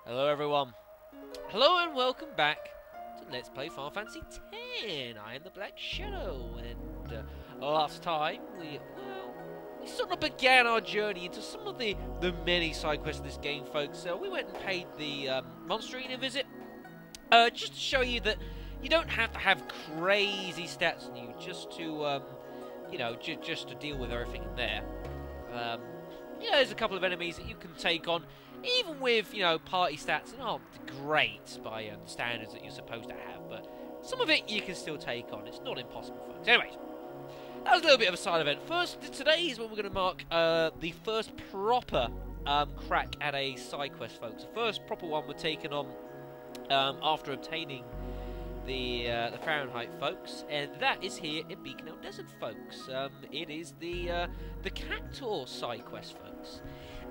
Hello everyone. Hello and welcome back to Let's Play Final Fantasy X. I am the Black Shadow, and last time we sort of began our journey into some of the many side quests in this game, folks. So we went and paid the Monster Arena visit, just to show you that you don't have to have crazy stats on you just to, you know, just to deal with everything in there. Yeah, there's a couple of enemies that you can take on, even with, you know, party stats that aren't great by the standards that you're supposed to have, but some of it you can still take on. It's not impossible, folks. Anyways, that was a little bit of a side event. First, today is when we're going to mark the first proper crack at a side quest, folks. The first proper one we're taking on after obtaining the Fahrenheit, folks, and that is here in Beacon Desert, folks. It is the Cactaur side quest, folks.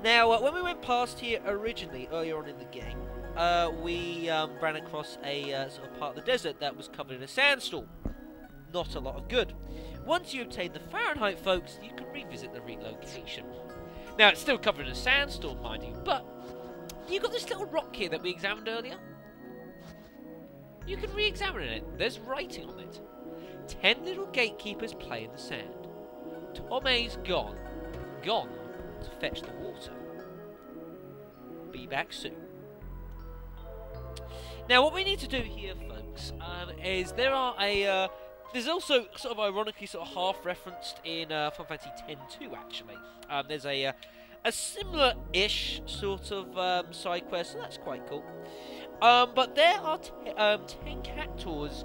Now, when we went past here originally, earlier on in the game, we ran across a sort of part of the desert that was covered in a sandstorm. Not a lot of good. Once you obtain the Fahrenheit, folks, you can revisit the relocation. Now, it's still covered in a sandstorm, mind you, but you've got this little rock here that we examined earlier. You can re-examine it. There's writing on it. 10 little gatekeepers play in the sand. Tome's gone to fetch the water. Be back soon. Now, what we need to do here, folks, is there are there's also sort of ironically sort of half referenced in Final Fantasy X-2, actually. There's a similar-ish sort of side quest, so that's quite cool. But there are 10 Cactaurs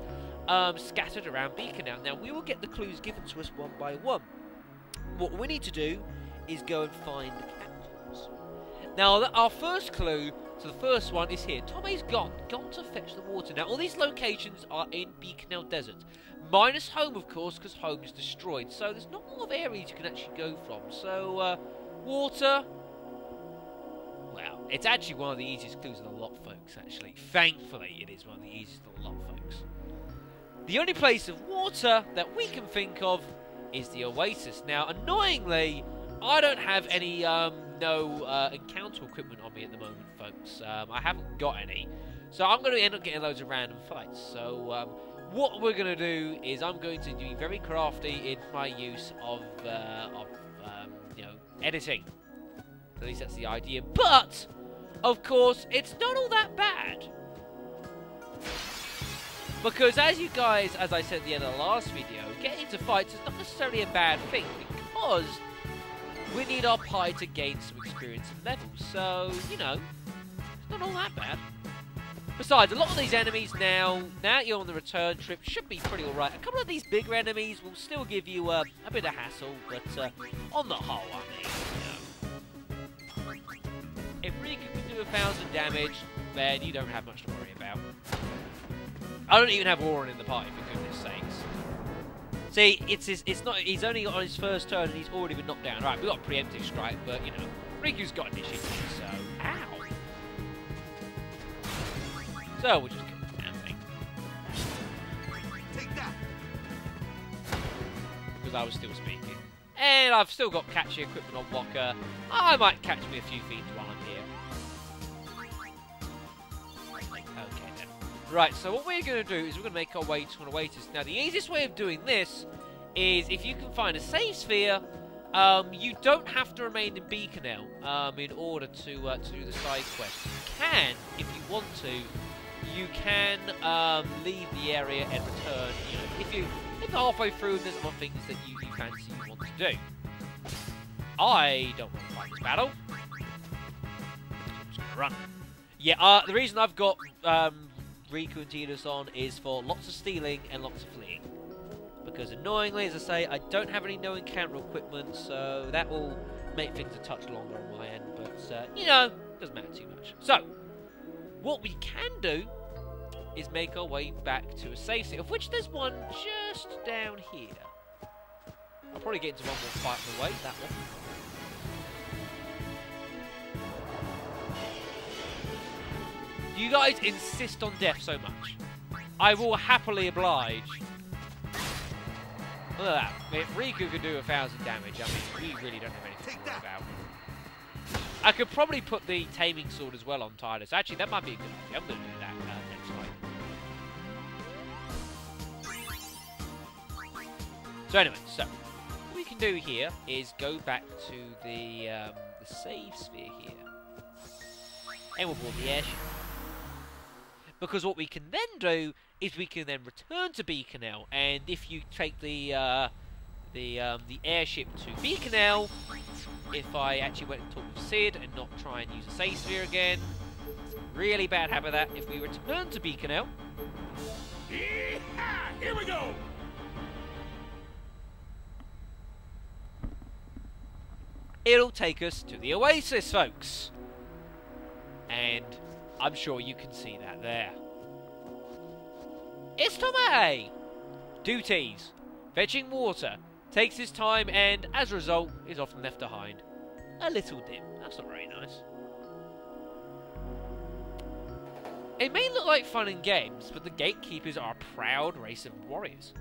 scattered around Beacon now. Now, we will get the clues given to us one by one. What we need to do is go and find the Cactaurs. Now, our first clue to the first one is here. Tome's gone to fetch the water. Now, all these locations are in Beacon Desert. Minus home, of course, because home is destroyed. So there's not a lot of areas you can actually go from. So, water... Well, it's actually one of the easiest clues in the lot, folks, actually. Thankfully, it is one of the easiest in the lot, folks. The only place of water that we can think of is the Oasis. Now, annoyingly, I don't have any encounter equipment on me at the moment, folks. I haven't got any. So I'm going to end up getting loads of random fights. So what we're going to do is I'm going to be very crafty in my use of you know, editing. At least that's the idea. But, of course, it's not all that bad. Because as you guys, as I said at the end of the last video, getting into fights is not necessarily a bad thing. Because we need our party to gain some experience and levels. So, you know, it's not all that bad. Besides, a lot of these enemies now you're on the return trip, should be pretty alright. A couple of these bigger enemies will still give you a bit of hassle. But on the whole, I mean, you know, if Riku can do 1,000 damage, then you don't have much to worry about. I don't even have Warren in the party, for goodness sakes. See, it's not. He's only got on his first turn, and he's already been knocked down. Right, we got preemptive strike, but you know, Riku's got initiative, so ow. So we'll just get the damn thing. Take that. Because I was still speaking. And I've still got catchy equipment on Walker. I might catch me a few feet while I'm here. Okay then. Right, so what we're going to do is we're going to make our way to an Oasis. Now, the easiest way of doing this is if you can find a save sphere, you don't have to remain in Beaconel in order to do the side quest. You can, if you want to, you can leave the area and return. You know, if you're halfway through, there's other things that you fancy you want to do. I don't want to fight this battle. I'm just going to run. Yeah, the reason I've got Riku and Tidus on is for lots of stealing and lots of fleeing. Because annoyingly, as I say, I don't have any no encounter equipment, so that will make things a touch longer on my end. But, you know, doesn't matter too much. So, what we can do is make our way back to a safe state, of which there's one just down here. I'll probably get into one more fight on the way, that one. Do you guys insist on death so much? I will happily oblige. Look at that. If Riku could do 1,000 damage, I mean, we really don't have anything to worry about. I could probably put the taming sword as well on Tidus. Actually, that might be a good idea. I'm going to do that next time. So anyway, what we can do here is go back to the save sphere here. And we'll board the airship. Because what we can then do is we can then return to Beaconell, and if you take the airship to Beaconell, if I actually went and talked with Sid and not try and use a save sphere again, it's a really bad habit that if we return to Beaconell, here we go. it'll take us to the Oasis, folks. And I'm sure you can see that there. It's Tommy! Duties. Fetching water. Takes his time and, as a result, is often left behind. A little dim. That's not very nice. It may look like fun and games, but the gatekeepers are a proud race of warriors.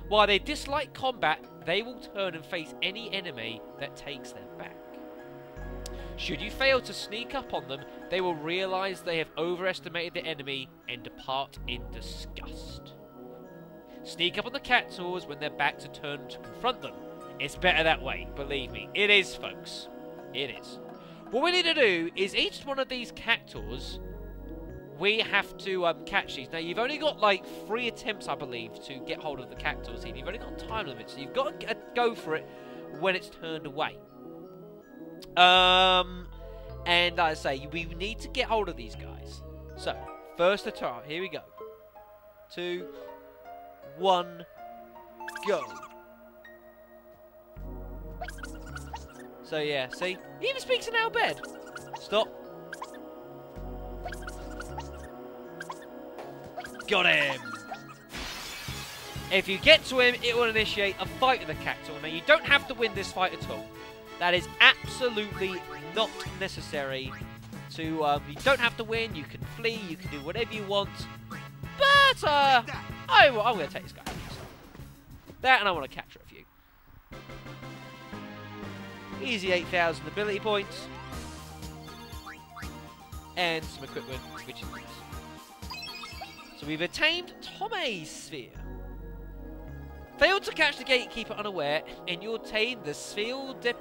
While they dislike combat, they will turn and face any enemy that takes them back. Should you fail to sneak up on them, they will realise they have overestimated the enemy and depart in disgust. Sneak up on the Cactaurs when they're back to turn to confront them. It's better that way, believe me. It is, folks. It is. What we need to do is each one of these Cactaurs, we have to catch these. Now, you've only got like 3 attempts, I believe, to get hold of the Cactaurs here. You've only got a time limit, so you've got to go for it when it's turned away. And like I say, we need to get hold of these guys. So, first attack. Here we go. 2, 1, go. So yeah, see? He even speaks in our bed. Stop. Got him. If you get to him, it will initiate a fight with the Cactaur. Now, you don't have to win this fight at all. That is absolutely not necessary to, you don't have to win, you can flee, you can do whatever you want. But, I'm going to take this guy. That, and I want to capture a few. Easy 8,000 ability points. And some equipment, which is nice. So we've attained Tommy's Sphere. Failed to catch the gatekeeper unaware, and you attain the Sphere de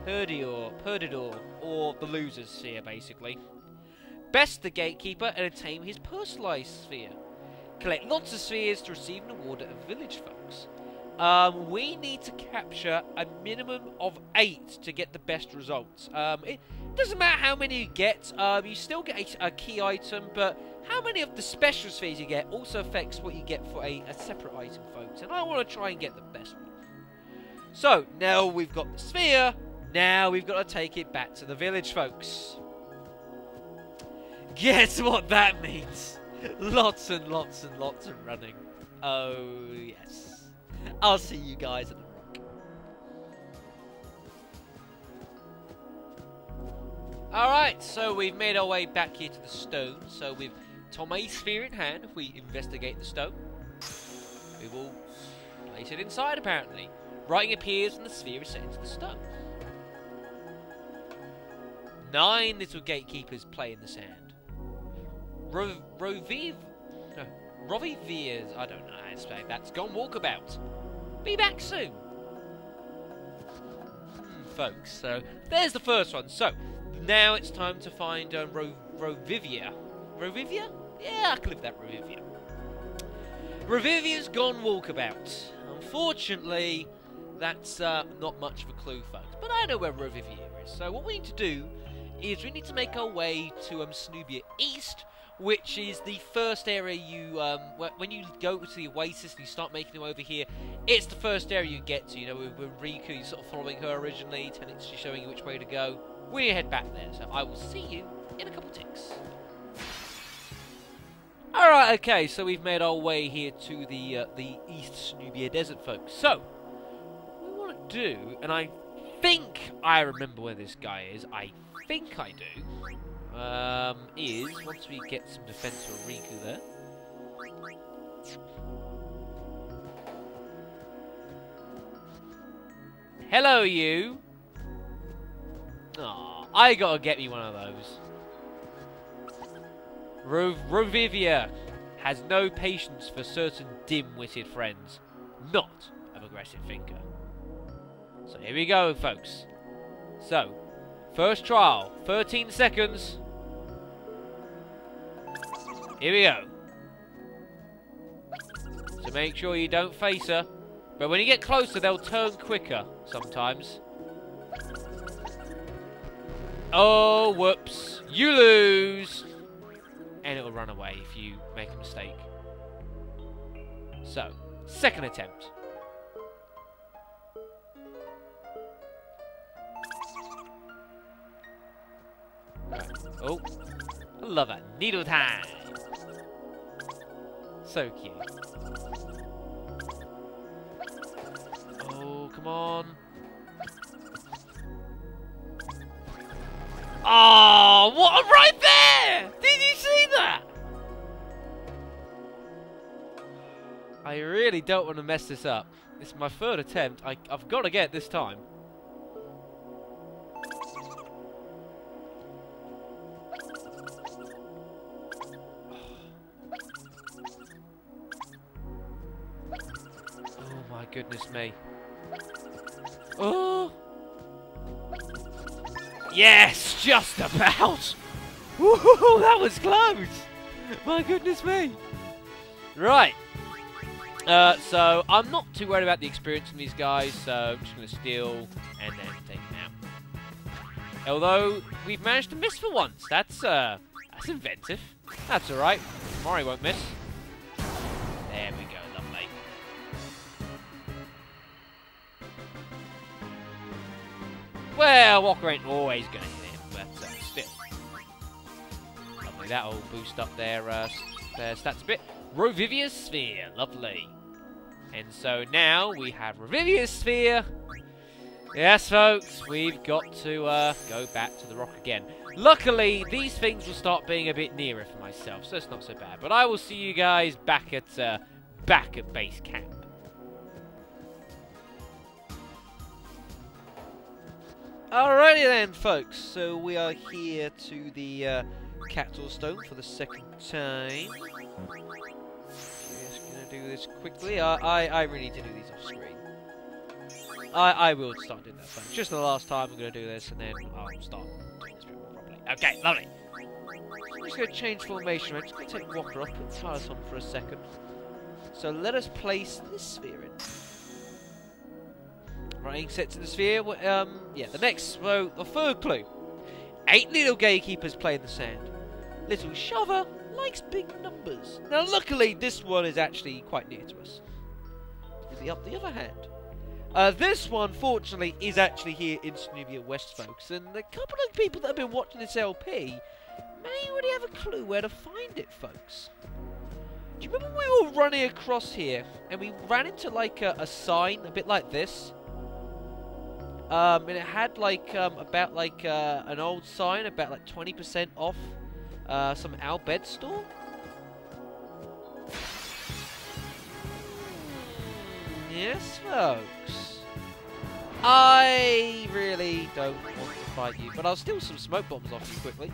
Perdidor, or the loser's sphere, basically. Best the gatekeeper and attain his personalized sphere. Collect lots of spheres to receive an award at a village, folks. We need to capture a minimum of 8 to get the best results. It doesn't matter how many you get, you still get a key item, but how many of the special spheres you get also affects what you get for a separate item, folks. And I want to try and get the best one. So, now we've got the sphere, now we've got to take it back to the village, folks. Guess what that means? Lots and lots and lots of running. Oh, yes. I'll see you guys at the rock. Alright, so we've made our way back here to the stone. So with Tommy's sphere in hand, if we investigate the stone, we will place it inside, apparently. Writing appears and the sphere is set into the stone. 9 little gatekeepers play in the sand. Roviviers, I don't know how to say that's gone walkabout. Be back soon. Folks, so there's the first one. So, now it's time to find Rovivia. Rovivia? Yeah, I can live that Rovivia. Rovivier's gone walkabout. Unfortunately, that's not much of a clue, folks. But I know where Rovivia is. So what we need to do is we need to make our way to Sanubia East, which is the first area you, when you go to the Oasis and you start making them over here, it's the first area you get to. You know, with Riku sort of following her originally, telling, showing you which way to go. We're going to head back there, so I will see you in a couple ticks. Alright, okay, so we've made our way here to the East Sanubia Desert, folks. So, what we want to do, and I think I remember where this guy is, I think I do, is, once we get some defense for Riku there, hello, you! Aw, I gotta get me one of those. Rovivia has no patience for certain dim-witted friends, not a progressive thinker. So here we go, folks. So, first trial, 13 seconds. Here we go. So make sure you don't face her. But when you get closer, they'll turn quicker sometimes. Oh, whoops. You lose. And it'll run away if you make a mistake. So, second attempt. Oh, I love that. Needle time. So cute. Oh, come on. Oh, what? Right there! Did you see that? I really don't want to mess this up. It's my third attempt. I've got to get it this time. Oh my goodness me. Oh! Yes! Just about! Woohoo! That was close! My goodness me! Right. So, I'm not too worried about the experience from these guys, so I'm just going to steal and then take them out. Although, we've managed to miss for once. That's inventive. That's alright. Mori won't miss. There we go, lovely. Well, Walker ain't always going to hit him, but still. Lovely, that'll boost up their stats a bit. Rovivia Sphere, lovely. And so now we have Rovivia Sphere. Yes, folks, we've got to go back to the rock again. Luckily, these things will start being a bit nearer for myself, so it's not so bad. But I will see you guys back at base camp. Alrighty then, folks. So we are here to the Cactaur stone for the second time. Just gonna do this quickly. I really need to do these off screen. I will start doing that fun. Just the last time I'm gonna do this, and then I'll start doing this bit more properly. Okay, lovely. I'm just gonna change formation. I'm just gonna take Walker up and tie us on for a second. So let us place this sphere in. Right, set to the sphere. Yeah, the next, well, the third clue. 8 little gatekeepers play in the sand. Little shover likes big numbers. Now, luckily, this one is actually quite near to us. Up the other hand. This one, fortunately, is actually here in Sanubia West, folks. And a couple of people that have been watching this LP may already have a clue where to find it, folks. Do you remember we were running across here and we ran into like a sign, a bit like this? And it had like about like an old sign about like 20% off some Al Bed store. Yes, folks. I really don't want to fight you, but I'll steal some smoke bombs off you quickly.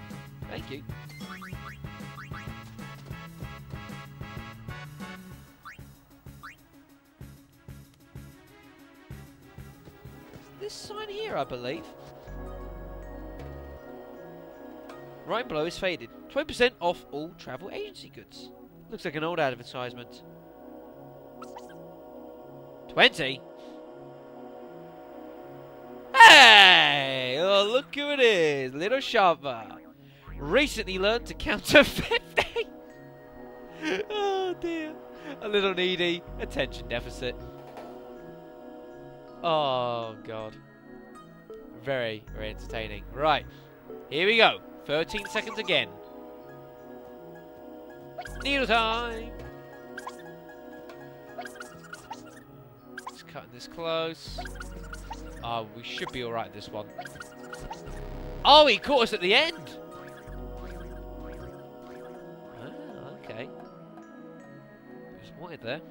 Thank you. This sign here, I believe. Right below is faded. 20% off all travel agency goods. Looks like an old advertisement. 20? Hey! Oh, look who it is. Little shopper. Recently learned to count to 50. Oh, dear. A little needy. Attention deficit. Oh, God. Very, very entertaining. Right. Here we go. 13 seconds again. Needle time. Just cutting this close. Oh, we should be alright this one. Oh, he caught us at the end. Ah, okay. Just wanted there.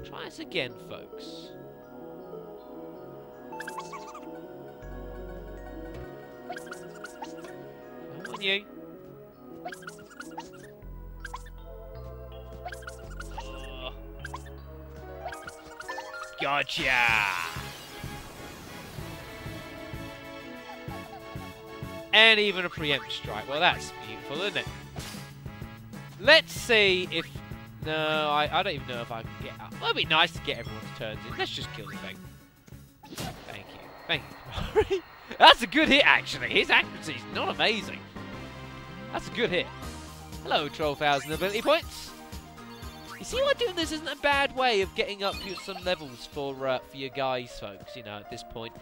Try this again, folks. you. Oh. Gotcha! And even a preempt strike. Well, that's beautiful, isn't it? Let's see if... No, I don't even know if I can get up. Well, it'd be nice to get everyone's turns in. Let's just kill the thing. Thank you. Thank you. That's a good hit, actually. His accuracy is not amazing. That's a good hit. Hello, 12,000 ability points. You see why doing this isn't a bad way of getting up some levels for your guys, folks, you know, at this point.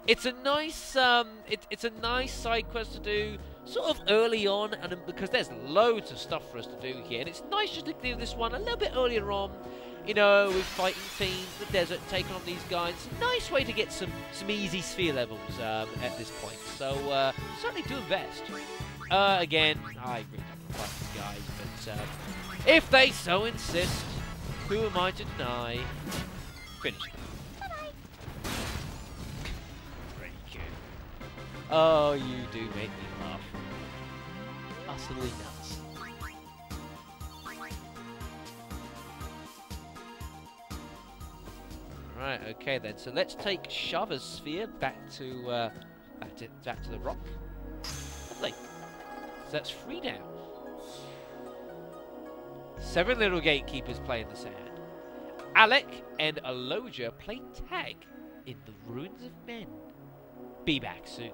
It's a nice it's a nice side quest to do sort of early on, and because there's loads of stuff for us to do here, and it's nice just to do this one a little bit earlier on, you know, with fighting teams, the desert, taking on these guys. It's a nice way to get some easy sphere levels at this point. So certainly do invest. Again, I really don't want to fight these guys, but if they so insist, who am I to deny? Finish it. Oh, you do make me laugh. Utterly nuts. Right, okay then. So let's take Shava's sphere back to the rock. Lovely. So that's 3 down. 7 little gatekeepers play in the sand. Alec and Aloja play tag in the ruins of men. Be back soon.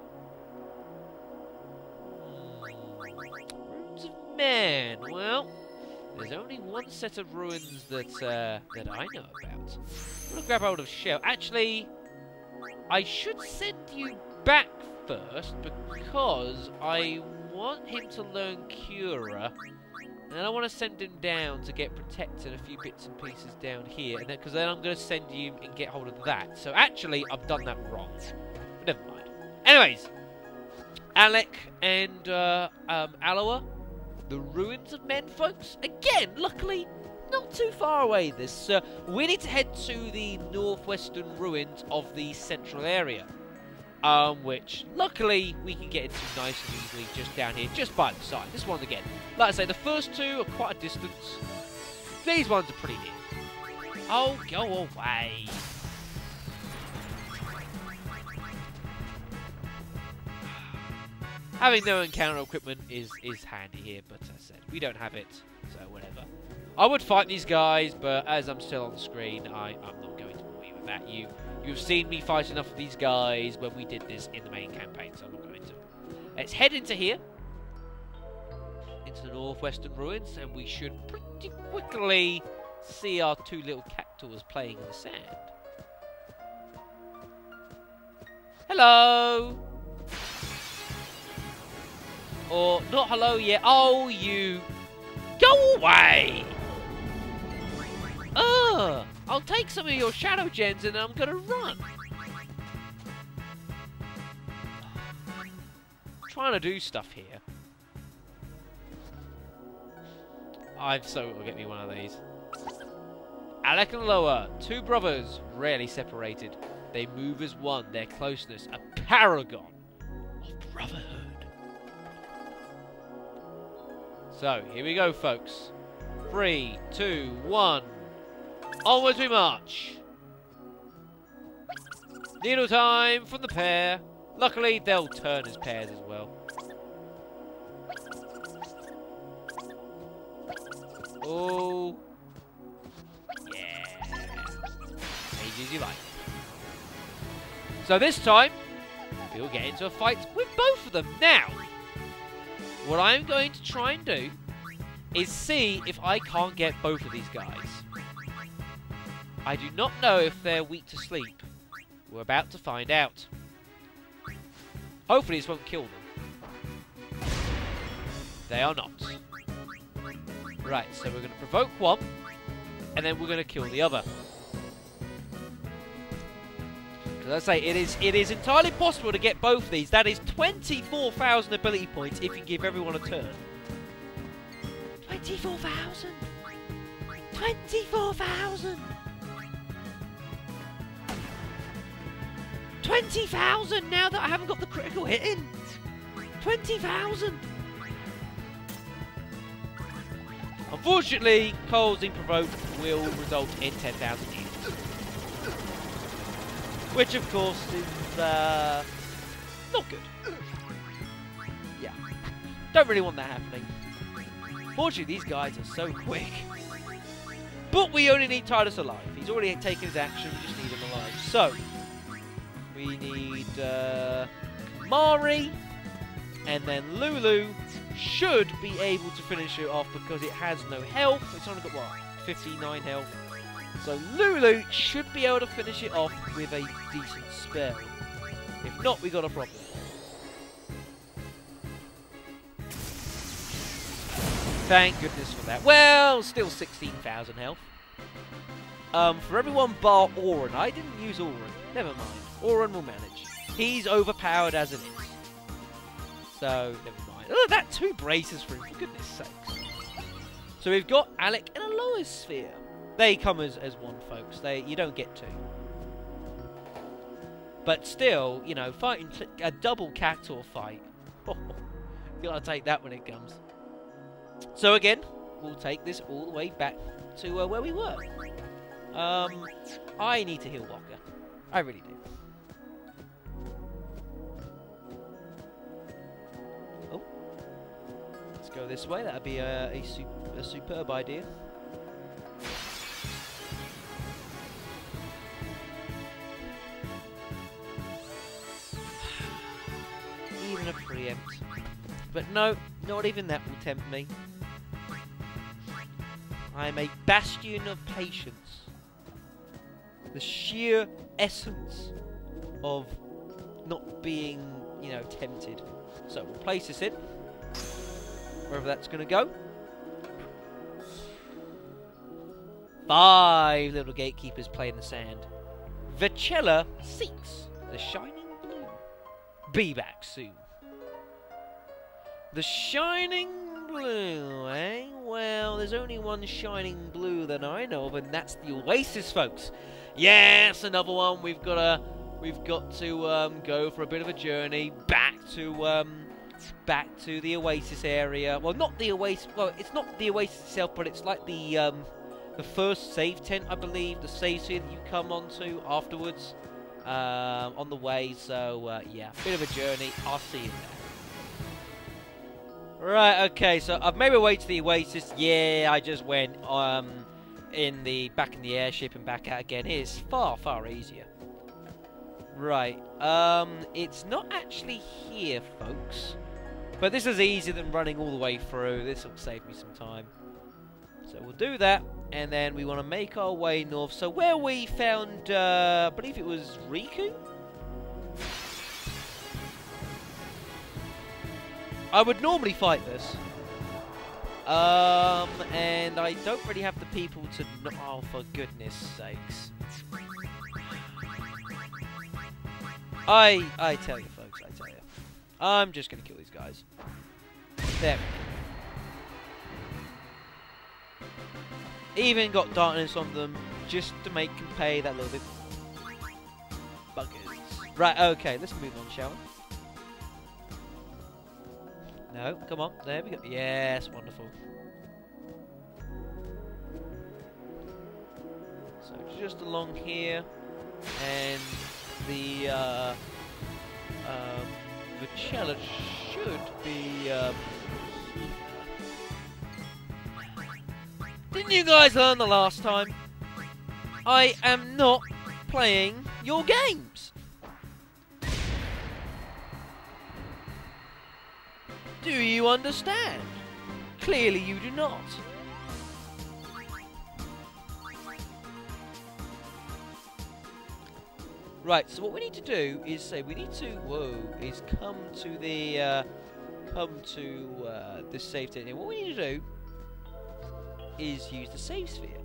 Ruins of men. Well, there's only one set of ruins that I know about. I'm gonna grab hold of Shell. Actually, I should send you back first because I want him to learn Cura, and I want to send him down to get protected a few bits and pieces down here, and because then I'm going to send you and get hold of that. So actually, I've done that wrong. But never mind. Anyways, Alec and Aloha, the ruins of men, folks. Again, luckily, not too far away. This we need to head to the northwestern ruins of the central area, which luckily we can get into nice and easily just down here, just by the side. This one again, like I say, the first two are quite a distance. These ones are pretty near. Oh, go away. Having no encounter equipment is handy here, but as I said, we don't have it, so whatever. I would fight these guys, but as I'm still on the screen, I'm not going to bore you with that. You've seen me fight enough of these guys when we did this in the main campaign, so I'm not going to. Let's head into here, into the northwestern ruins, and we should pretty quickly see our 2 little Cactaurs playing in the sand. Hello! Or, not hello yet. Oh, you... Go away! Ugh! I'll take some of your shadow gems and I'm gonna run. I'm trying to do stuff here. I'm so gonna get me one of these. Alec and Loa, 2 brothers, rarely separated. They move as one, their closeness, a paragon of brotherhood. So, here we go, folks. 3, 2, 1. Onwards we march. Needle time from the pair. Luckily, they'll turn as pairs as well. Oh. Yeah. Easy as you like. So this time, we'll get into a fight with both of them. Now, what I'm going to try and do is see if I can't get both of these guys. I do not know if they're weak to sleep. We're about to find out. Hopefully this won't kill them. They are not. Right, so we're going to provoke one, and then we're going to kill the other. As I say, it is entirely possible to get both of these. That is 24,000 ability points if you give everyone a turn. 24,000! 24,000! 20,000 now that I haven't got the critical hit in! 20,000! Unfortunately, Coals Provoked will result in 10,000 units. Which, of course, is not good. Yeah. Don't really want that happening. Fortunately, these guys are so quick. But we only need Titus alive. He's already taken his action, we just need him alive. So, we need Mari, and then Lulu should be able to finish it off because it has no health. It's only got, what, 59 health. So Lulu should be able to finish it off with a decent spell. If not, we got a problem. Thank goodness for that. Well, still 16,000 health. For everyone bar Auron. I didn't use Auron. Never mind. Auron will manage. He's overpowered as it is. So, never mind. Oh, that 2 braces for him, for goodness sakes. So we've got Alec and a Lois Sphere. They come as one, folks. You don't get 2. But still, you know, fighting a double Cactaur fight. You gotta take that when it comes. So again, we'll take this all the way back to where we were. I need to heal Walker. I really do. Oh, let's go this way. That'd be a superb idea. Even a preempt. But no, not even that will tempt me. I am a bastion of patience. The sheer essence of not being, you know, tempted. So we'll place this in. Wherever that's going to go. 5 little gatekeepers play in the sand. Vicella seeks the shining blue. Be back soon. The shining blue, eh? Well, there's only one shining blue that I know of, and that's the Oasis, folks. Yes, another one. We've got to go for a bit of a journey back to the Oasis area. Well, not the Oasis. Well, it's not the Oasis itself, but it's like the first save tent, I believe, the save tent that you come onto afterwards on the way. So yeah, bit of a journey. I'll see you there. Right, okay, so I've made my way to the Oasis. Yeah, I just went back in the airship and back out again. It is far, far easier. Right, it's not actually here, folks. But this is easier than running all the way through. This will save me some time. So we'll do that, and then we want to make our way north. So where we found, I believe it was Riku? I would normally fight this. And I don't really have the people to... Oh, for goodness sakes. I tell you, folks, I tell you. I'm just going to kill these guys. There we go. Even got darkness on them, just to make them pay that little bit. Buggers. Right, okay, let's move on, shall we? No, come on, there we go. Yes, wonderful. So just along here, and the Vicella should be Didn't you guys learn the last time? I am not playing your games. Do you understand? Clearly you do not. Right, so what we need to do is say we need to come to the this save tent. What we need to do is use the save sphere.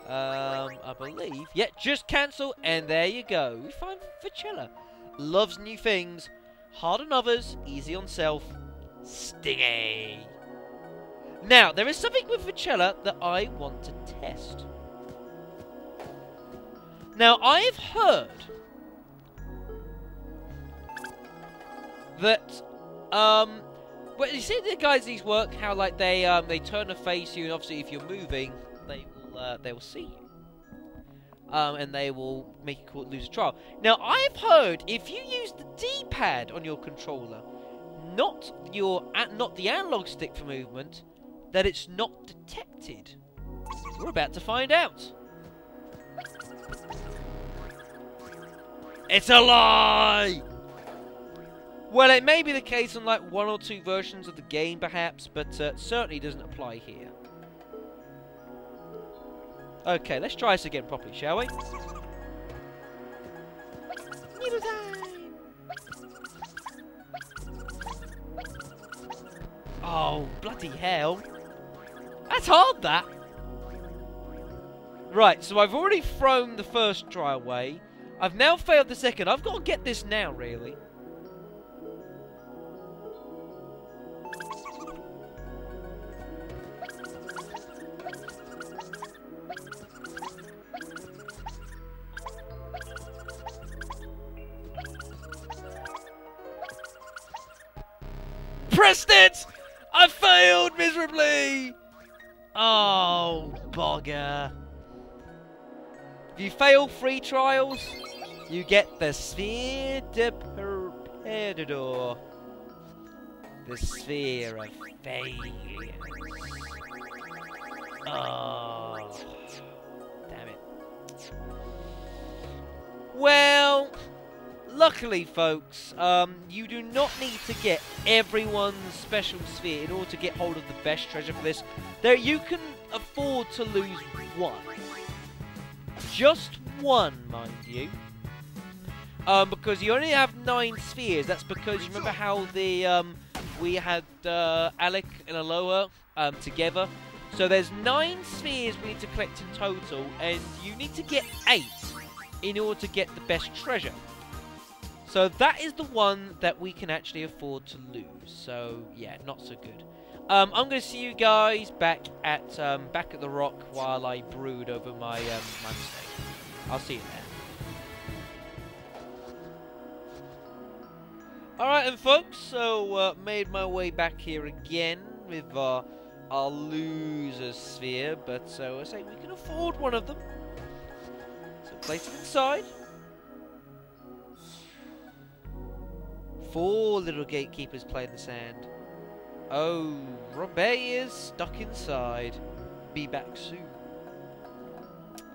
I believe. Yeah, just cancel, and there you go. We find Vicella. Loves new things. Hard on others, easy on self. Stingy. Now, there is something with Vicella that I want to test. Now, I've heard that Well, you see the guys these work, how like they turn to face you, and obviously if you're moving, they will see you. And they will make you lose a trial. Now, I've heard if you use the D-pad on your controller, not the analog stick for movement, that it's not detected. We're about to find out. It's a lie! Well, it may be the case on like 1 or 2 versions of the game, perhaps, but certainly doesn't apply here. Okay, let's try this again properly, shall we? Needle time! Oh, bloody hell. That's hard, that! Right, so I've already thrown the first try away. I've now failed the second. I've got to get this now, really. Pressed it! I failed miserably! Oh, bugger. If you fail 3 trials, you get the Sphere de Perpetador. The Sphere of Failure. Oh, damn it. Well, luckily, folks, you do not need to get everyone's special sphere in order to get hold of the best treasure for this. There, you can afford to lose 1. Just 1, mind you. Because you only have 9 spheres. That's because you remember how the we had Alec and Aloha together. So there's 9 spheres we need to collect in total, and you need to get 8 in order to get the best treasure. So that is the one that we can actually afford to lose. So yeah, not so good. I'm going to see you guys back at the rock while I brood over my my mistake. I'll see you there. Alright then, folks, so made my way back here again with our loser sphere, but so I say we can afford one of them. So place it inside. 4 little gatekeepers play in the sand. Oh, Robey is stuck inside. Be back soon.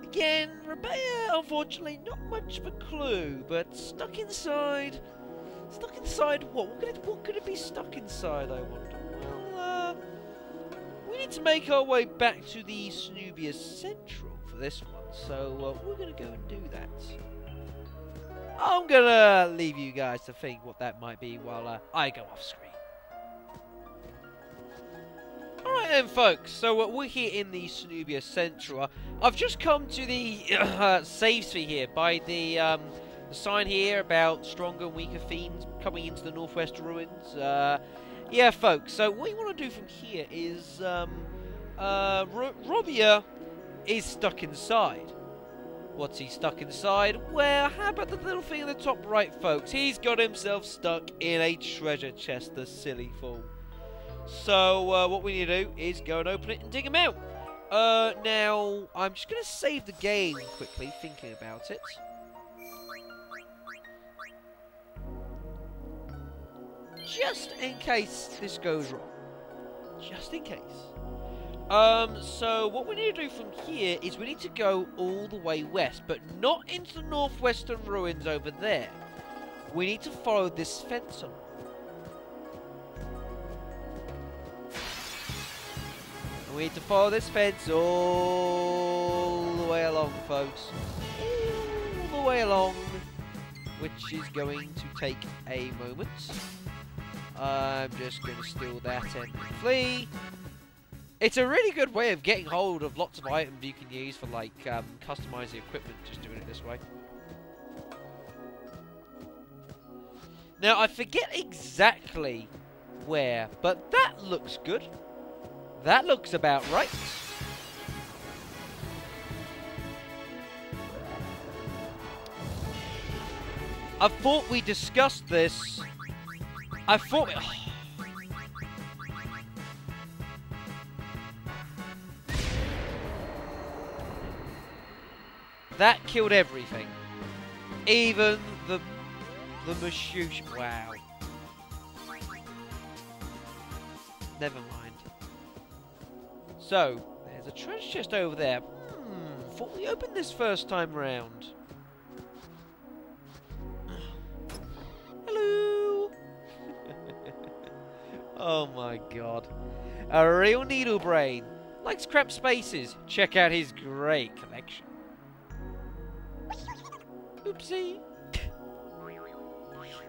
Again, Robey, unfortunately, not much of a clue, but stuck inside. Stuck inside what? What could it be stuck inside, I wonder? Well, we need to make our way back to the Sanubia Central for this one, so we're going to go and do that. I'm going to leave you guys to think what that might be while I go off screen. Alright then, folks, so we're here in the Sanubia Central. I've just come to the save sphere here by the sign here about stronger and weaker fiends coming into the Northwest Ruins. Yeah, folks, so what you want to do from here is Robia is stuck inside. What's he stuck inside? Well, how about the little thing in the top right, folks? He's got himself stuck in a treasure chest, the silly fool. So, what we need to do is go and open it and dig him out. Now, I'm just going to save the game quickly, thinking about it. Just in case this goes wrong. Just in case. So what we need to do from here is we need to go all the way west, but not into the northwestern ruins over there. We need to follow this fence along. And we need to follow this fence all the way along, folks. All the way along, which is going to take a moment. I'm just going to steal that and flee. It's a really good way of getting hold of lots of items you can use for, like, customizing equipment, just doing it this way. Now, I forget exactly where, but that looks good. That looks about right. I thought we discussed this. I thought... That killed everything. Even the Mashush. Wow. Never mind. So, there's a treasure chest over there. Thought we opened this first time round. Hello! Oh my god. A real needle brain. Likes cramped spaces. Check out his great collection. Oopsie.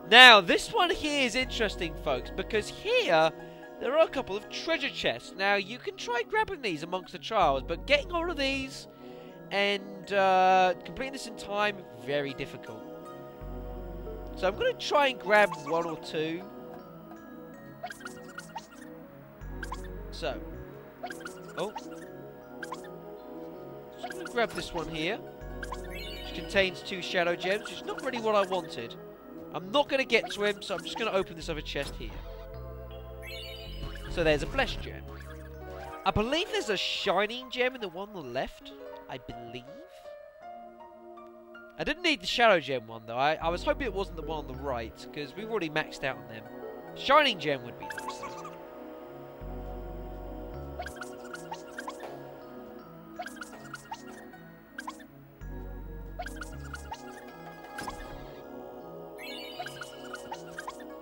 Now, this one here is interesting, folks, because here there are a couple of treasure chests. Now, you can try grabbing these amongst the trials, but getting hold of these and completing this in time, very difficult. So I'm going to try and grab one or two. So, just going to grab this one here, which contains 2 shadow gems, which is not really what I wanted. I'm not going to get to him, so I'm just going to open this other chest here. So there's a flesh gem. I believe there's a shining gem in the one on the left. I believe. I didn't need the shadow gem one though. I was hoping it wasn't the one on the right, because we've already maxed out on them. Shining gem would be nice though.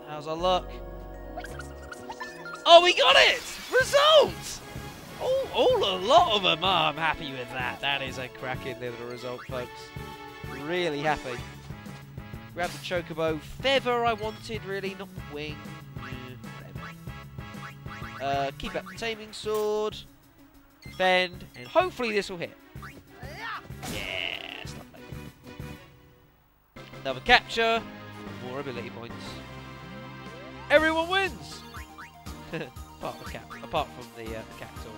How's our luck? Oh, we got it! Results! A lot of them. Oh, I'm happy with that. That is a cracking little result, folks. Really happy. Grab the chocobo feather I wanted, really, not the wing. Keep up the taming sword. Defend, and hopefully this will hit. Yes, lovely. Another capture. More ability points. Everyone wins! apart from the Cactaur.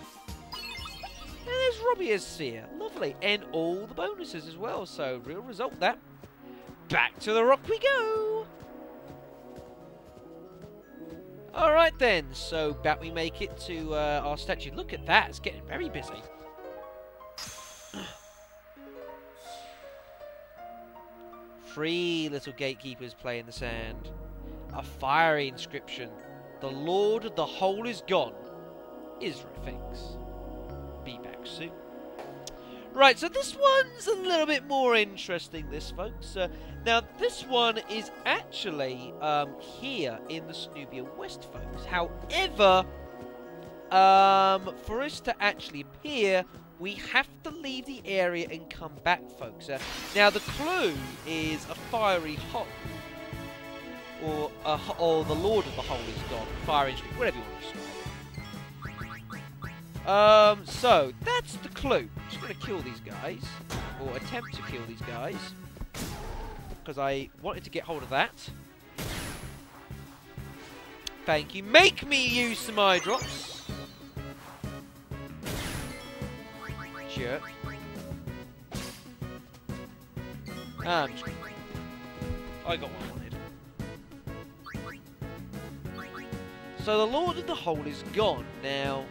And there's Robbie's Sphere. Lovely. And all the bonuses as well. So, real result that. Back to the rock we go! Alright then. So, back we make it to our statue. Look at that. It's getting very busy. Three little gatekeepers play in the sand. A fiery inscription. The Lord of the Hole is gone. Isra thinks. Be back soon. Right, so this one's a little bit more interesting, this, folks. Now, this one is actually here in the Sanubia West, folks. However, for us to actually appear, we have to leave the area and come back, folks. Now, the clue is a fiery hole. Or the Lord of the Hole is gone. Fire injury, whatever you want to describe. So, that's the clue. I'm just going to kill these guys. Or attempt to kill these guys. Because I wanted to get hold of that. Thank you. Make me use some eye drops. Jerk. I got one. So the Lord of the Hole is gone. Now,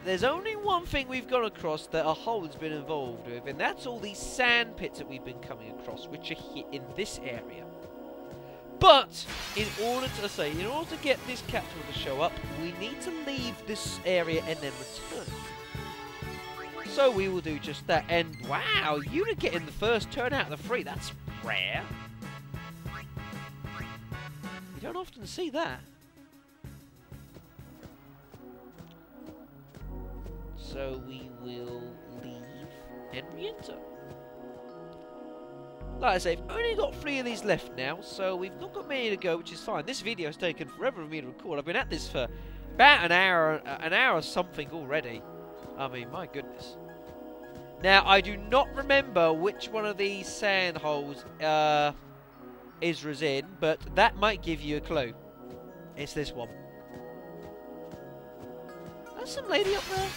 there's only one thing we've gone across that a hole has been involved with, and that's all these sand pits that we've been coming across, which are here in this area. But, in order to get this Cactaur to show up, we need to leave this area and then return. So we will do just that. And wow, you to get in the first turn out of the 3, that's rare. You don't often see that. So we will leave and re-enter. Like I say, I've only got 3 of these left now, so we've not got many to go, which is fine. This video has taken forever for me to record. I've been at this for about an hour something already. I mean, my goodness. Now, I do not remember which one of these sand holes Isra's in, but that might give you a clue. It's this one. There's some lady up there.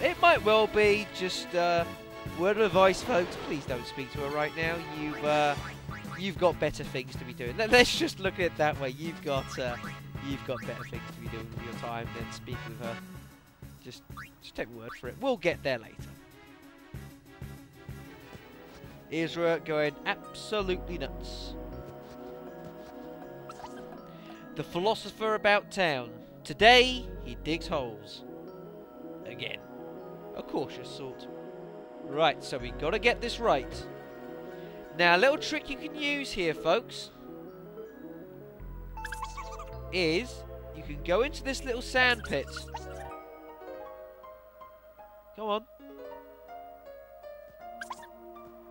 It might well be. Just word of advice, folks. Please don't speak to her right now. You've got better things to be doing. Let's just look at it that way. You've got better things to be doing with your time than speaking with her. Just take a word for it. We'll get there later. Isra going absolutely nuts. The philosopher about town. Today, he digs holes. Again. A cautious sort. Right, so we got to get this right. Now, a little trick you can use here, folks, is you can go into this little sand pit. Come on.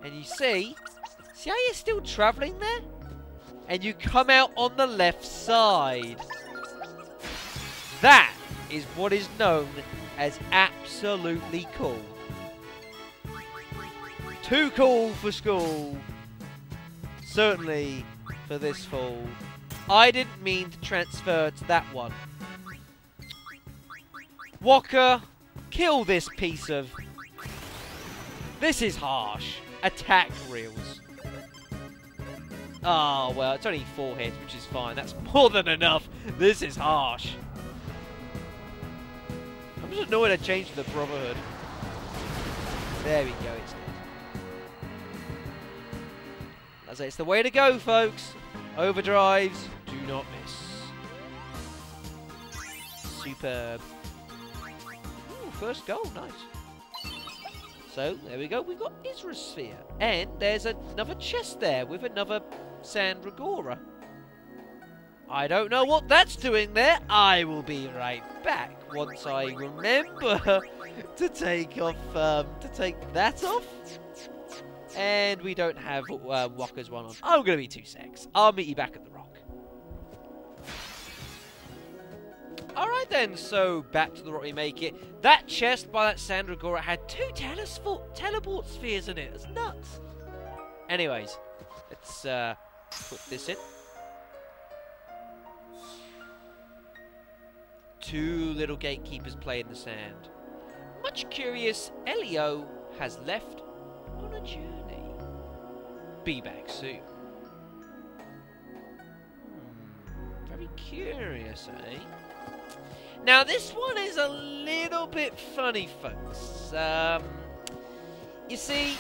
And you see how you're still travelling there? And you come out on the left side. That is what is known as absolutely cool. Too cool for school. Certainly for this fall. I didn't mean to transfer to that one. Walker, kill this piece of... This is harsh. Attack reels. Oh, well, it's only 4 hits, which is fine. That's more than enough. This is harsh. I'm just annoyed I changed to the Brotherhood. There we go, it's dead. That's it. It's the way to go, folks. Overdrives, do not miss. Superb. Ooh, first goal, nice. So, there we go, we've got Isra's Sphere. And there's another chest there with another Sandragora. I don't know what that's doing there. I will be right back once I remember to take off, that off. And we don't have Walker's one on. I'm going to be 2 secs. I'll meet you back at the rock. Alright then, so back to the rock we make it. That chest by that Sandragora had 2 teleport spheres in it. That's nuts. Anyways, let's put this in. 2 little gatekeepers play in the sand. Much curious, Elio has left on a journey. Be back soon. Very curious, eh? Now this one is a little bit funny, folks. You see,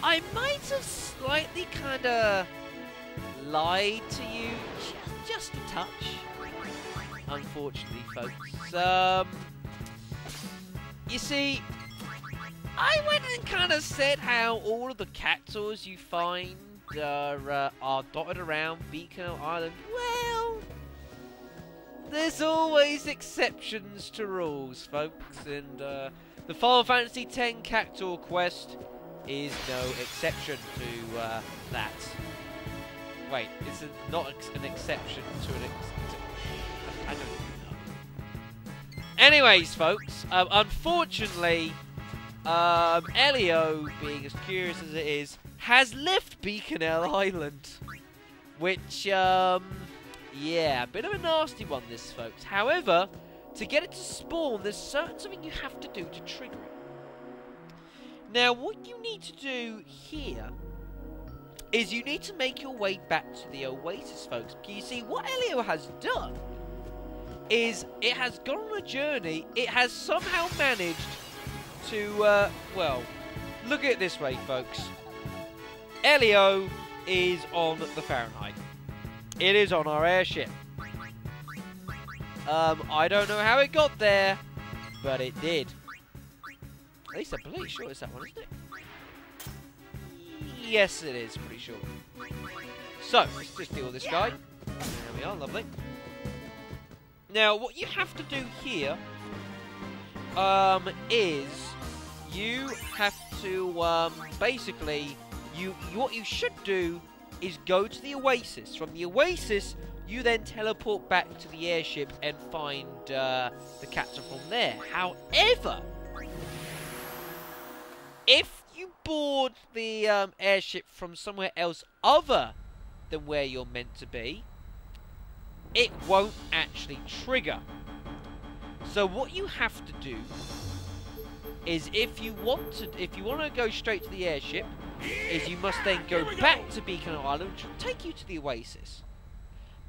I might have slightly kind of lied to you, just a touch. Unfortunately, folks. You see, I went and kind of said how all of the Cactaurs you find are dotted around Beacon Island. Well, there's always exceptions to rules, folks, and the Final Fantasy X Cactaur quest is no exception to that. Wait, it's not an exception to an I don't know. Anyways, folks, unfortunately, Elio, being as curious as it is, has left Beaconell Island. Which, yeah, a bit of a nasty one, this, folks. However, to get it to spawn, there's something you have to do to trigger it. Now, what you need to do here is you need to make your way back to the Oasis, folks. You see, what Elio has done is it has gone on a journey. It has somehow managed to, well, look at it this way, folks. Elio is on the Fahrenheit. It is on our airship. I don't know how it got there, but it did. At least I'm pretty sure it's that one, isn't it? Yes, it is, pretty sure. So, let's just deal with this guy. There we are, lovely. Now, what you have to do here is you have to basically what you should do is go to the Oasis. From the Oasis, you then teleport back to the airship and find the Cactaur from there. However, if you board the airship from somewhere else other than where you're meant to be, it won't actually trigger. So what you have to do is if you want to go straight to the airship, is you must then go back to Beacon Island, which will take you to the Oasis.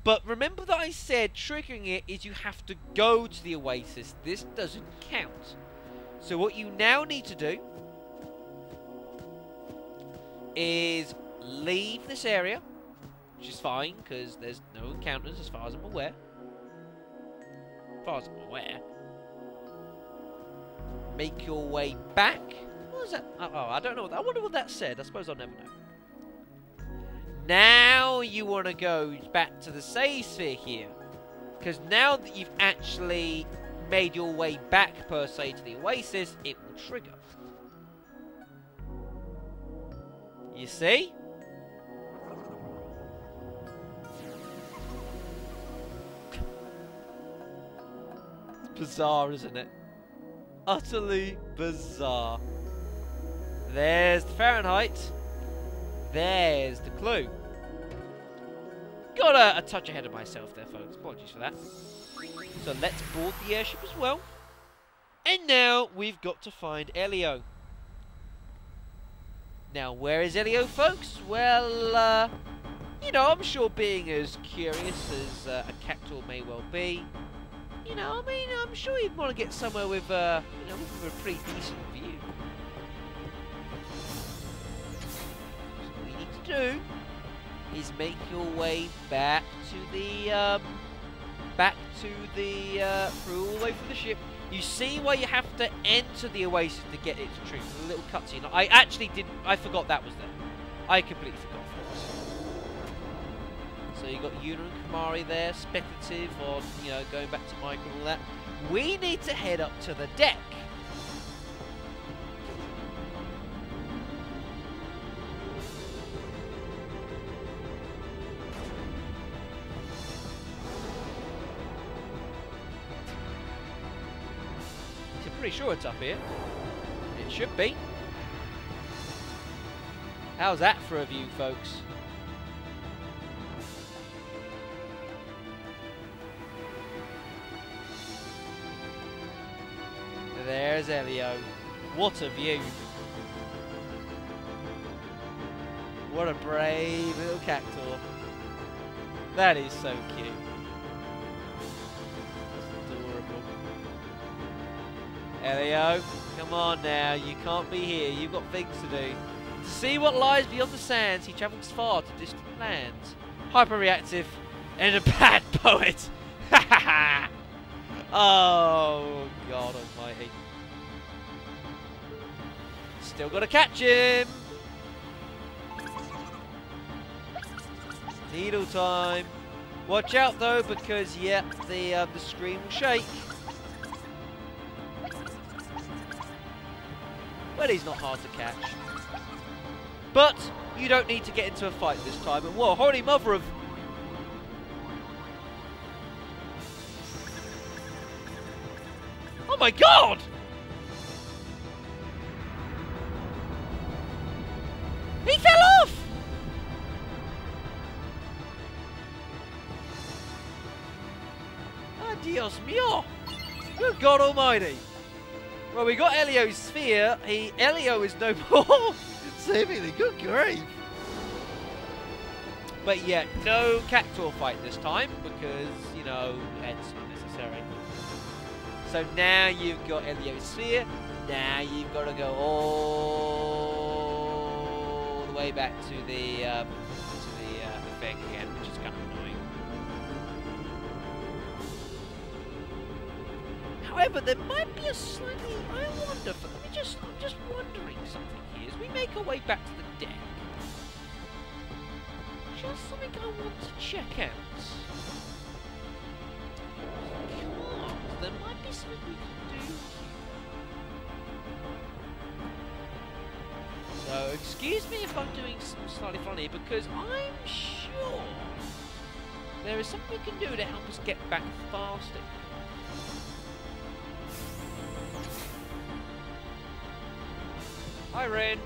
But remember that I said triggering it is you have to go to the Oasis. This doesn't count. So what you now need to do is leave this area, which is fine, because there's no encounters as far as I'm aware. As far as I'm aware. Make your way back. What was that? Oh, I don't know. I wonder what that said. I suppose I'll never know. Now you want to go back to the save sphere here. Because now that you've actually made your way back, per se, to the oasis, it will trigger. You see? It's bizarre, isn't it? Utterly bizarre. There's the Fahrenheit. There's the clue. Got a touch ahead of myself there, folks. Apologies for that. So let's board the airship as well. And now we've got to find Elio. Now, where is Elio, folks? Well, you know, I'm sure being as curious as a Cactaur may well be, you know, I mean, I'm sure you'd want to get somewhere with, you know, with a pretty decent view. So what you need to do is make your way back to the, through all the way through the ship. You see why you have to enter the oasis to get its truth. A little cutscene. I actually didn't. I forgot that was there. I completely forgot. So you got Yuna and Kamari there, speculative on, you know, going back to Mike and all that. We need to head up to the deck. Pretty sure it's up here. It should be. How's that for a view, folks? There's Elio. What a view. What a brave little Cactaur. That is so cute. Elio, come on now, you can't be here, you've got things to do. To see what lies beyond the sands, he travels far to distant lands. Hyperreactive and a bad poet. Ha ha ha! Oh, God almighty. Still gotta catch him! Needle time. Watch out though, because, yeah, the screen will shake. Well, he's not hard to catch. But you don't need to get into a fight this time. And whoa, holy mother of... Oh my God! He fell off! Ah, Dios mío! Good God almighty! Well, we got Elio's sphere. Elio is no more. Seemingly, good grief. But yeah, no Cactaur fight this time because, you know, it's not necessary. So now you've got Elio's sphere. Now you've got to go all the way back to the thing again, which is kind of annoying. However, there might be a slightly... I'm just wondering something here. As we make our way back to the deck, just something I want to check out. Because there might be something we can do here. So, excuse me if I'm doing something slightly funny, because I'm sure there is something we can do to help us get back faster. Hi, Ren.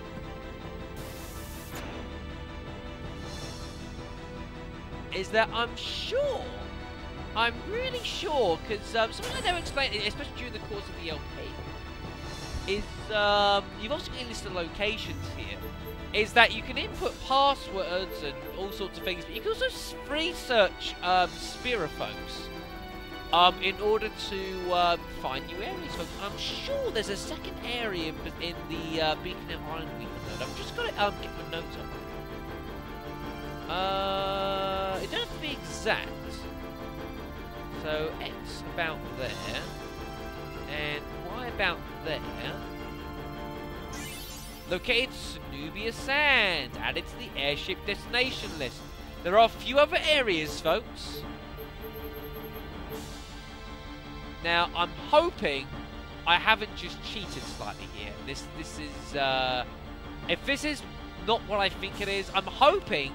Is that I'm really sure, because something I never explained, especially during the course of the LP, is you've also got a list of locations here. Is that you can input passwords and all sorts of things, but you can also free search Spirophones. in order to find new areas, folks. I'm sure there's a second area in the Beacon Island Weekend node. I'm just gonna get my notes up. It doesn't have to be exact. So X about there, and Y about there. Located Sanubia Sand, added to the airship destination list. There are a few other areas, folks. Now, I'm hoping I haven't just cheated slightly here. This is, if this is not what I think it is, I'm hoping,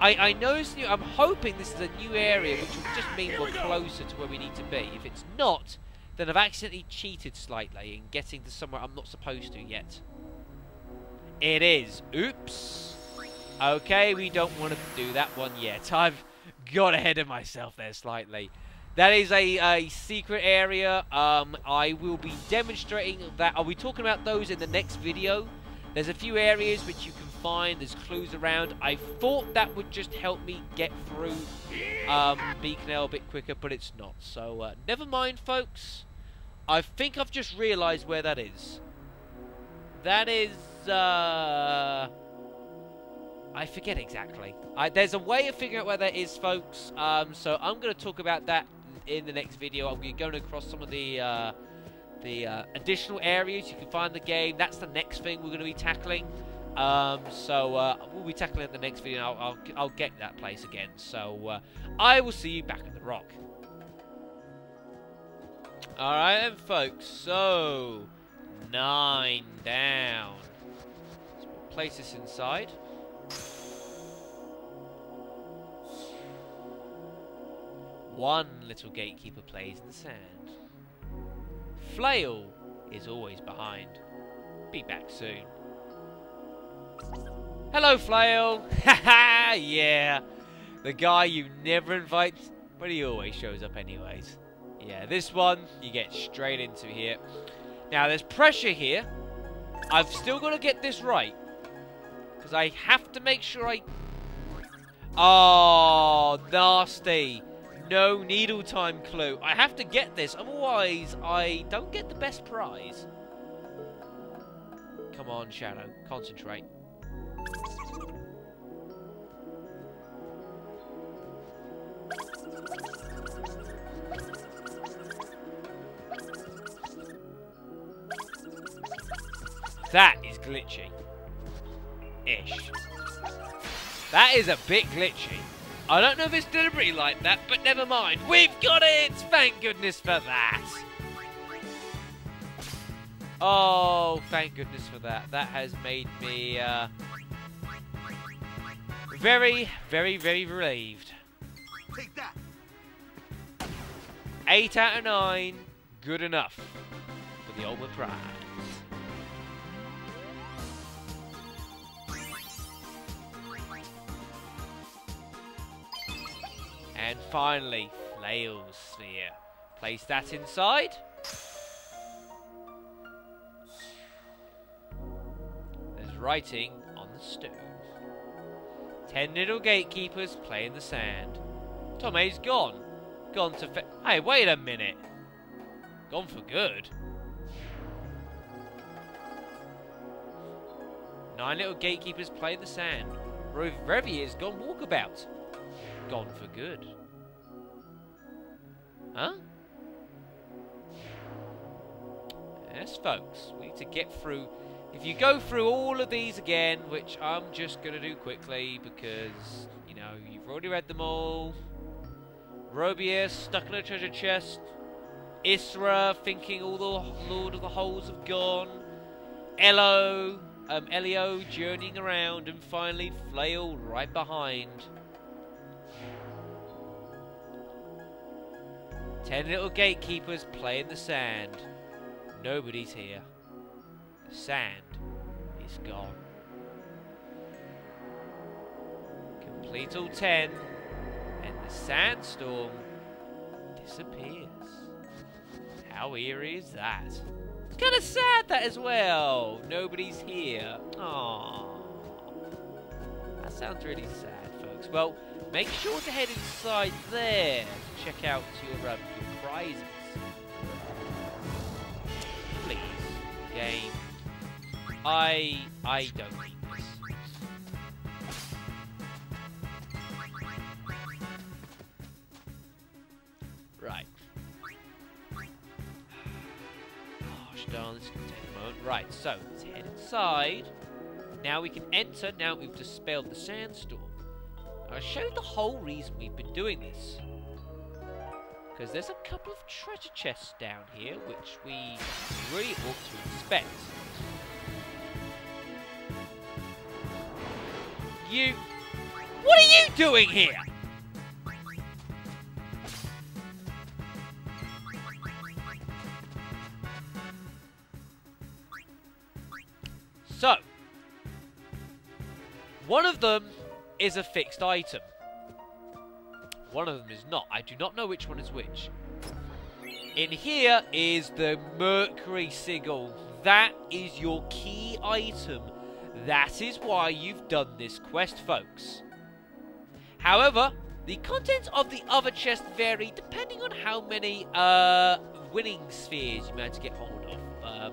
I know it's new, I'm hoping this is a new area, which will just mean we're closer to where we need to be. If it's not, then I've accidentally cheated slightly in getting to somewhere I'm not supposed to yet. It is. Oops. Okay, we don't want to do that one yet. I've got ahead of myself there slightly. That is a secret area. I will be demonstrating that. I'll be talking about those in the next video. There's a few areas which you can find. There's clues around. I thought that would just help me get through Beacon a bit quicker, but it's not. So, never mind, folks. I think I've just realised where that is. That is... I forget exactly. There's a way of figuring out where that is, folks. So I'm going to talk about that in the next video. I'll be going across some of the additional areas you can find in the game. That's the next thing we're going to be tackling. We'll be tackling it in the next video. I'll get that place again. So I will see you back at the rock. All right, then, folks. So 9 down. So we'll place this inside. One little gatekeeper plays in the sand. Flail is always behind. Be back soon. Hello, Flail! Haha, yeah! The guy you never invite, but he always shows up anyways. Yeah, this one, you get straight into here. Now, there's pressure here. I've still got to get this right. Because I have to make sure I... Oh, nasty. No needle time clue. I have to get this, otherwise I don't get the best prize. Come on, Shadow. Concentrate. That is glitchy. Ish. That is a bit glitchy. I don't know if it's deliberately like that, but never mind. We've got it! Thank goodness for that. Oh, thank goodness for that. That has made me very, very, very relieved. Take that. 8 out of 9. Good enough for the ultimate prize. And finally, Flail Sphere. Place that inside. There's writing on the stone. 10 little gatekeepers play in the sand. Tommy's gone. Gone to Hey, wait a minute. Gone for good. 9 little gatekeepers play in the sand. Revier's gone walkabout. Gone for good. Huh? Yes, folks. We need to get through. If you go through all of these again, which I'm just going to do quickly because, you know, you've already read them all. Robier stuck in a treasure chest. Isra thinking all the Lord of the Holes have gone. Elio journeying around, and finally Flail right behind. 10 little gatekeepers play in the sand. Nobody's here. The sand is gone. Complete all 10, and the sandstorm disappears. How eerie is that? It's kind of sad, that as well. Nobody's here. Aww. That sounds really sad, folks. Well, make sure to head inside there to check out your prizes. Please, game. I don't need this. Right. Gosh darn, this is going to take a moment. Right, so let's head inside. Now we can enter, now we've dispelled the sandstorm. I'll show you the whole reason we've been doing this. Because there's a couple of treasure chests down here, which we really ought to inspect. You... What are you doing here? So, one of them is a fixed item. One of them is not. I do not know which one is which. In here is the mercury sigil. That is your key item. That is why you've done this quest, folks. However, the contents of the other chest vary depending on how many winning spheres you manage to get hold of.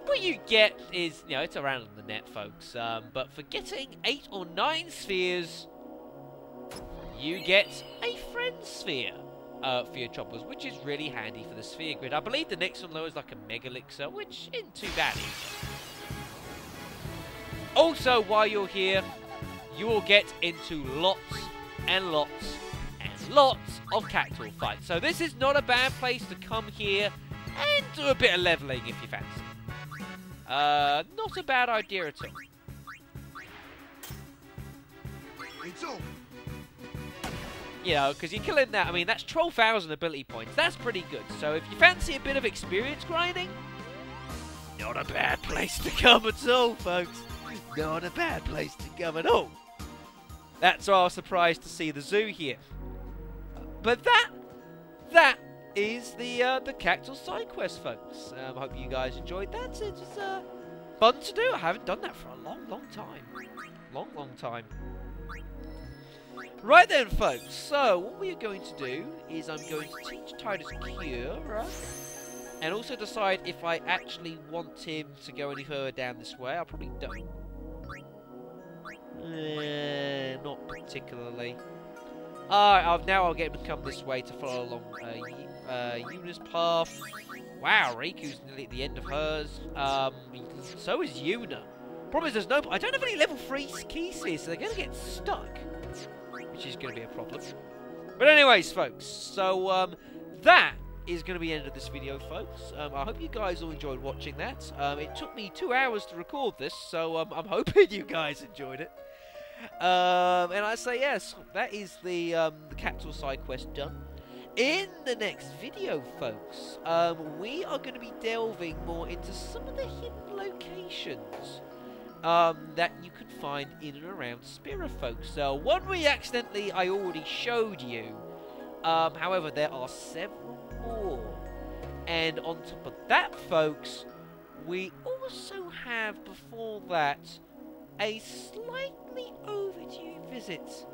What you get is, you know, it's around on the net, folks. But for getting 8 or 9 spheres, you get a friend sphere for your choppers, which is really handy for the sphere grid. I believe the next one though is like a mega elixir, which isn't too bad either. Also, while you're here, you will get into lots and lots and lots of Cactaur fights. So this is not a bad place to come here and do a bit of leveling if you fancy. Not a bad idea at all. It's all. You know, because you're killing that. I mean, that's 12,000 ability points. That's pretty good. So if you fancy a bit of experience grinding, not a bad place to come at all, folks. Not a bad place to come at all. That's why I was surprised to see the zoo here. But that is the Cactaur side quest, folks. I hope you guys enjoyed that. It was fun to do. I haven't done that for a long time. Long time. Right then, folks. So what we are going to do is I'm going to teach Titus Cure, and also decide if I actually want him to go any further down this way. I probably don't. Not particularly. Now I'll get him to come this way to follow along Yuna's path. Wow, Riku's nearly at the end of hers. So is Yuna. Problem is there's no... I don't have any level 3 key spheres, so they're going to get stuck. Which is going to be a problem. But anyways, folks, so that is going to be the end of this video, folks. I hope you guys all enjoyed watching that. It took me 2 hours to record this, so I'm hoping you guys enjoyed it. And I say yes, that is the Cactaur side quest done. In the next video, folks, we are going to be delving more into some of the hidden locations that you can find in and around Spira, folks. So one I already showed you. However, there are several more. And on top of that, folks, we also have, before that, a slightly overdue visit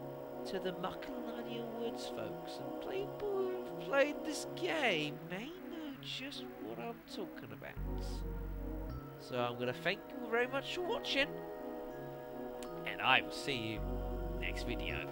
to the Macalania Woods, folks. And people who've played this game may know just what I'm talking about. So I'm going to thank you very much for watching, and I will see you next video.